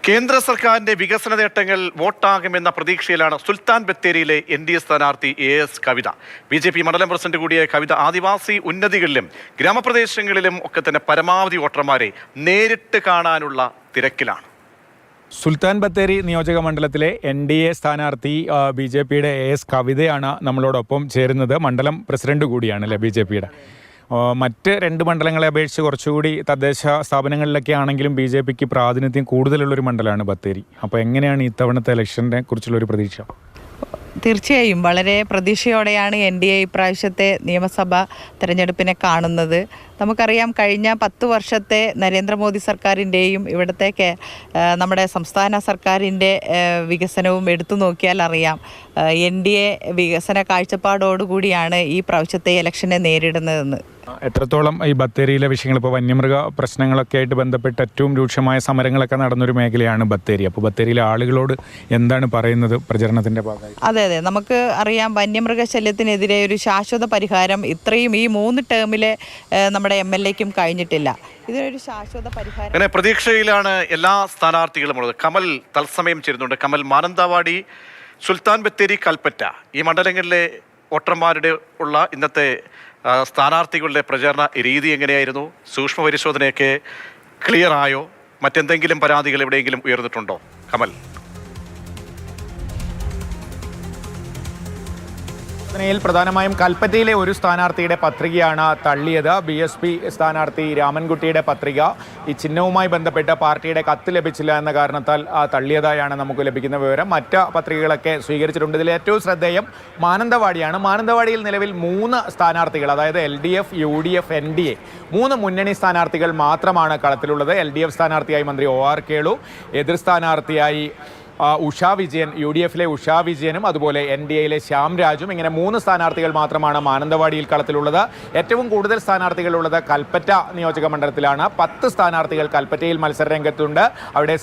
കേന്ദ്ര സർക്കാരിന്റെ വികസന നേട്ടങ്ങൾ വോട്ടാകുമെന്ന പ്രതീക്ഷയിലാണ് സുൽത്താൻ ബത്തേരിയിലെ NDA സ്ഥാനാർത്ഥി AS കവിത. BJP മണ്ഡലം പ്രസിഡന്റ് കൂടിയ കവിത ആദിവാസി ഉന്നതികളിലും ഗ്രാമപ്രദേശങ്ങളിലും ഒക്കെ തന്നെ പരമാവധി വോട്ടർമാരെ നേരിട്ട് കാണാനുള്ള തിരക്കിലാണ്. സുൽത്താൻ ബത്തേരി നിയോജക മണ്ഡലത്തിലെ NDA സ്ഥാനാർത്ഥി BJPയുടെ AS കവിതയാണ് നമ്മളോടൊപ്പം ചേരുന്നത്. മണ്ഡലം പ്രസിഡന്റ് കൂടിയാണ് അല്ലേ BJPയുടെ. മറ്റ് രണ്ട് മണ്ഡലങ്ങളെ അപേക്ഷിച്ച് കുറച്ചുകൂടി തദ്ദേശ സ്ഥാപനങ്ങളിലൊക്കെ ആണെങ്കിലും BJPക്ക് പ്രാതിനിധ്യം കൂടുതലുള്ളൊരു മണ്ഡലമാണ് ബത്തേരി. അപ്പോൾ എങ്ങനെയാണ് ഇത്തവണത്തെ ഇലക്ഷനെ കുറിച്ചുള്ളൊരു പ്രതീക്ഷ? തീർച്ചയായും വളരെ പ്രതീക്ഷയോടെയാണ് NDA ഇപ്രാവശ്യത്തെ നിയമസഭാ തെരഞ്ഞെടുപ്പിനെ കാണുന്നത്. നമുക്കറിയാം, കഴിഞ്ഞ 10 വർഷത്തെ നരേന്ദ്രമോദി സർക്കാരിൻ്റെയും ഇവിടത്തേക്ക് നമ്മുടെ സംസ്ഥാന സർക്കാരിൻ്റെ വികസനവും എടുത്തു നോക്കിയാൽ അറിയാം, NDA വികസന കാഴ്ചപ്പാടോടുകൂടിയാണ് ഈ പ്രാവശ്യത്തെ ഇലക്ഷനെ നേരിടുന്നതെന്ന്. എത്രത്തോളം ഈ ബത്തേരിയിലെ വിഷയങ്ങൾ, ഇപ്പോൾ വന്യമൃഗ പ്രശ്നങ്ങളൊക്കെ ആയിട്ട് ബന്ധപ്പെട്ട് ഏറ്റവും രൂക്ഷമായ സമരങ്ങളൊക്കെ നടന്നൊരു മേഖലയാണ് ബത്തേരി. അപ്പോൾ ബത്തേരിയിലെ ആളുകളോട് എന്താണ് പറയുന്നത് പ്രചരണത്തിൻ്റെ ഭാഗമായി? അതെ, നമുക്ക് അറിയാം, വന്യമൃഗശല്യത്തിനെതിരെ ഒരു ശാശ്വത പരിഹാരം ഇത്രയും ഈ 3 ടേമിലെ നമ്മുടെ MLAക്കും കഴിഞ്ഞിട്ടില്ല. ഇതിനൊരു ശാശ്വത പരിഹാരം അങ്ങനെ പ്രതീക്ഷയിലാണ് എല്ലാ സ്ഥാനാർത്ഥികളും ഉള്ളത്. കമൽ തത്സമയം ചേരുന്നുണ്ട്. കമൽ, മാനന്തവാടി, സുൽത്താൻ ബത്തേരി, കൽപ്പറ്റ ഈ മണ്ഡലങ്ങളിലെ വോട്ടർമാരുടെ ഉള്ള ഇന്നത്തെ സ്ഥാനാർത്ഥികളുടെ പ്രചാരണ രീതി എങ്ങനെയായിരുന്നു? സൂക്ഷ്മ പരിശോധനയൊക്കെ ക്ലിയർ ആയോ? മറ്റെന്തെങ്കിലും പരാതികൾ എവിടെയെങ്കിലും ഉയർന്നിട്ടുണ്ടോ കമൽ? പ്രധാനമായും കൽപ്പറ്റയിലെ ഒരു സ്ഥാനാർത്ഥിയുടെ പത്രികയാണ് തള്ളിയത്. BSP സ്ഥാനാർത്ഥി രാമൻകുട്ടിയുടെ പത്രിക ഈ ചിഹ്നവുമായി ബന്ധപ്പെട്ട് പാർട്ടിയുടെ കത്ത് ലഭിച്ചില്ല എന്ന കാരണത്താൽ തള്ളിയതായാണ് നമുക്ക് ലഭിക്കുന്ന വിവരം. മറ്റ് പത്രികകളൊക്കെ സ്വീകരിച്ചിട്ടുണ്ട്. ഇതിൽ ഏറ്റവും ശ്രദ്ധേയം മാനന്തവാടിയാണ്. മാനന്തവാടിയിൽ നിലവിൽ 3 സ്ഥാനാർത്ഥികൾ, അതായത് LDF, UDF, NDA 3 മുന്നണി സ്ഥാനാർത്ഥികൾ മാത്രമാണ് കളത്തിലുള്ളത്. LDF സ്ഥാനാർത്ഥിയായി മന്ത്രി OR കേളു, എതിർ സ്ഥാനാർത്ഥിയായി ഉഷാ വിജയൻ, UDFലെ ഉഷാ വിജയനും അതുപോലെ NDAയിലെ ശ്യാം രാജും, ഇങ്ങനെ 3 സ്ഥാനാർത്ഥികൾ മാത്രമാണ് മാനന്തവാടിയിൽ കളത്തിലുള്ളത്. ഏറ്റവും കൂടുതൽ സ്ഥാനാർത്ഥികളുള്ളത് കൽപ്പറ്റ നിയോജക മണ്ഡലത്തിലാണ്. 10 സ്ഥാനാർത്ഥികൾ കൽപ്പറ്റയിൽ മത്സര രംഗത്തുണ്ട്. അവിടെ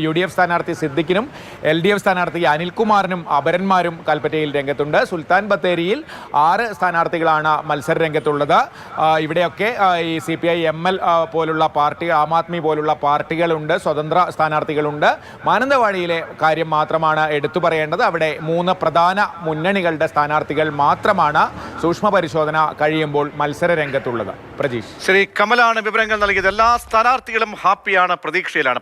UDF സ്ഥാനാർത്ഥി സിദ്ദിഖിനും LDF സ്ഥാനാർത്ഥി അനിൽകുമാറിനും അപരന്മാരും കൽപ്പറ്റയിൽ രംഗത്തുണ്ട്. സുൽത്താൻ ബത്തേരിയിൽ 6 സ്ഥാനാർത്ഥികളാണ് മത്സര രംഗത്തുള്ളത്. ഇവിടെയൊക്കെ ഈ CPI ML പോലുള്ള പാർട്ടി, ആം ആദ്മി പോലുള്ള പാർട്ടികളുണ്ട്, സ്വതന്ത്ര സ്ഥാനാർത്ഥികളുണ്ട്. മാനന്തവാടിയിലെ കാര്യം മാത്രമാണ് എടുത്തു പറയേണ്ടത്. അവിടെ 3 പ്രധാന മുന്നണികളുടെ സ്ഥാനാർത്ഥികൾ മാത്രമാണ് സൂക്ഷ്മ പരിശോധന കഴിയുമ്പോൾ മത്സര രംഗത്തുള്ളത്. പ്രജീഷ്. ശ്രീ കമലാണ് വിവരങ്ങൾ നൽകിയത്. എല്ലാ സ്ഥാനാർത്ഥികളും ഹാപ്പിയാണ്, പ്രതീക്ഷയിലാണ്.